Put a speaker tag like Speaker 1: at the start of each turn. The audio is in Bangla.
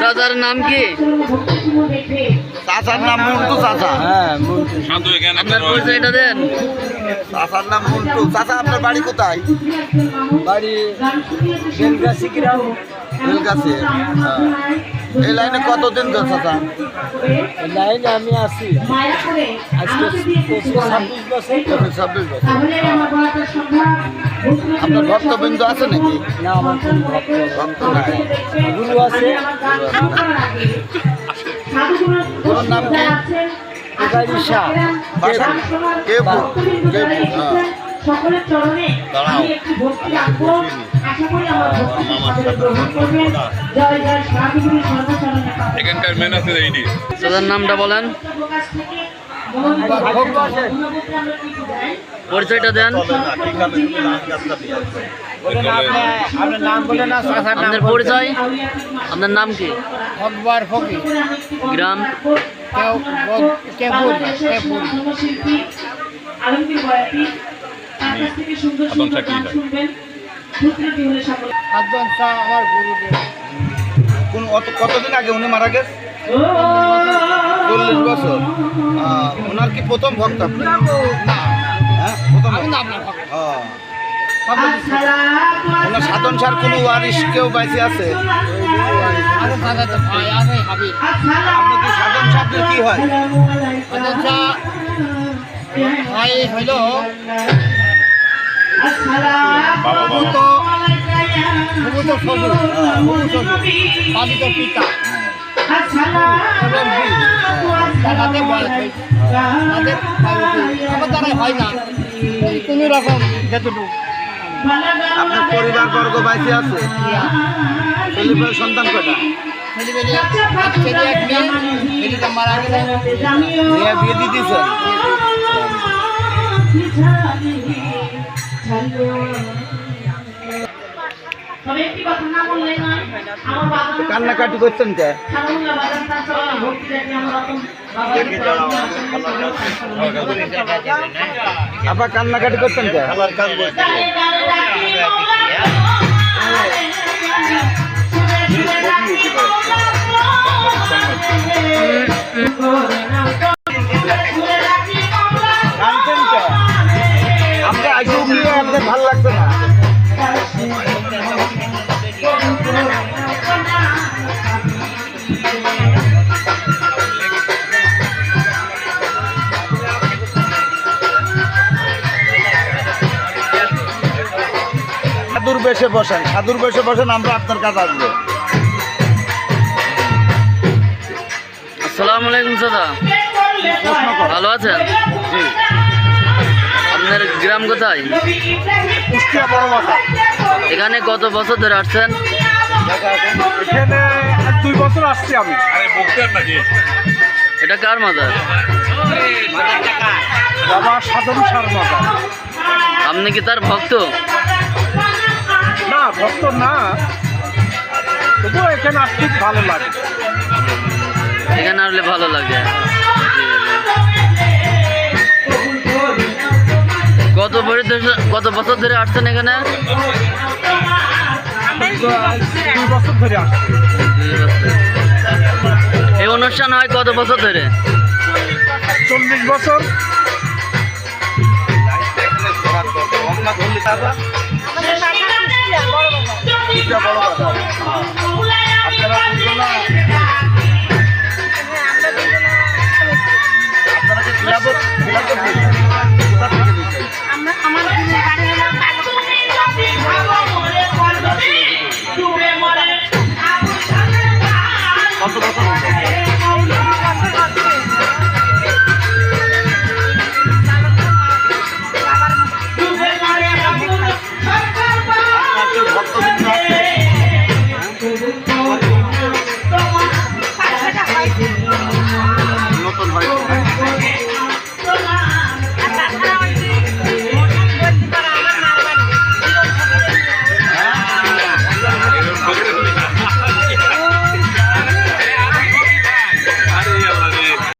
Speaker 1: চাচার নাম কি?
Speaker 2: চাচার নাম মন্টু চাচা। হ্যাঁ,
Speaker 1: আপনার পরিচয়টা দেন।
Speaker 2: চাচার নাম মন্টু চাচা। আপনার বাড়ি কোথায়?
Speaker 3: বাড়ি বেলগাছি গ্রাম।
Speaker 2: বেলগাছি। এই লাইনে কতদিন ধরে চাচা?
Speaker 3: এই লাইনে আমি আছি আজকে 26 বছর।
Speaker 2: 26 বছর। আপনার ভক্তবৃন্দ আছে নাকি?
Speaker 3: না, আমার কোনো
Speaker 2: ভক্ত নাই।
Speaker 3: গুরু আছে।
Speaker 2: ওর নাম কি?
Speaker 3: পুকারি শাহ।
Speaker 2: বাসা কেপুর। কেপুর। হ্যাঁ।
Speaker 4: সকলের চরণে আমি একটি ভক্তি রাখবো। আশা করি আমার ভক্তি সকলে গ্রহণ করবে। জয় জয় সাধুগুরু সর্বচরণে পাবে।
Speaker 5: এখানকার মেন আছে এইটি।
Speaker 1: চাচার নামটা বলেন, পরিচয়টা দেন।
Speaker 3: আপনার নাম বলে না?
Speaker 1: আপনার পরিচয়, আপনার নাম কি?
Speaker 3: আকবর ফকির।
Speaker 1: গ্রাম?
Speaker 4: শিল্পী আলমগীর বয়াতি তার কাছ থেকে সুন্দর সুন্দর গান শুনবেন। সূত্রটি হলে সকলে
Speaker 3: আদন শাহ আমার গুরুদেব।
Speaker 2: কতদিন আগে উনি মারা গেছে? 40 বছর। ওনার কি প্রথম ভক্ত আপনি? হ্যাঁ, প্রথম ভক্ত। ওনার সাধন সার কোনো ওয়ারিশ কেউ বাইসে আছে? আপনি কি সাধন সাহেবের কি হয়?
Speaker 3: হইল পালিত পিতা তাদের আমার দ্বারাই হয় না কোনো রকম যতটুকু।
Speaker 2: আপনার পরিবার বর্গ বাইসে আছে? ছেলে সন্তান কয়টা?
Speaker 3: মারা গেলে
Speaker 2: মেয়ে বিয়ে দিয়ে দিয়েছেন? কান্নাকাটি করছেন কে? আবার কান্নাকাটি করছেন কে? আপনি আগে উঠলে আপনার ভালো লাগছে না? সাধুর বেশে বসেন, সাধুর বেশে বসেন, আমরা আপনার কাছে আসবো।
Speaker 1: আসসালামু আলাইকুম চাচা, ভালো আছেন?
Speaker 2: জি।
Speaker 1: আপনার গ্রাম কোথায়?
Speaker 2: কুষ্টিয়া বড় মাথা।
Speaker 1: এখানে কত বছর ধরে আসছেন?
Speaker 2: এখানে 2 বছর আসছি আমি।
Speaker 1: এটা কার মাজার?
Speaker 2: বাবা সাধন সার মাথা।
Speaker 1: আপনি কি তার ভক্ত?
Speaker 2: না, ভক্ত না, তবুও এখানে আসতে ভালো লাগে।
Speaker 1: এখানে আসলে ভালো লাগে। কত বছর ধরে আসছেন এখানে?
Speaker 2: 2 বছর ধরে আসছি।
Speaker 1: এই অনুষ্ঠান হয় কত বছর ধরে?
Speaker 2: 40 বছর। কত বছর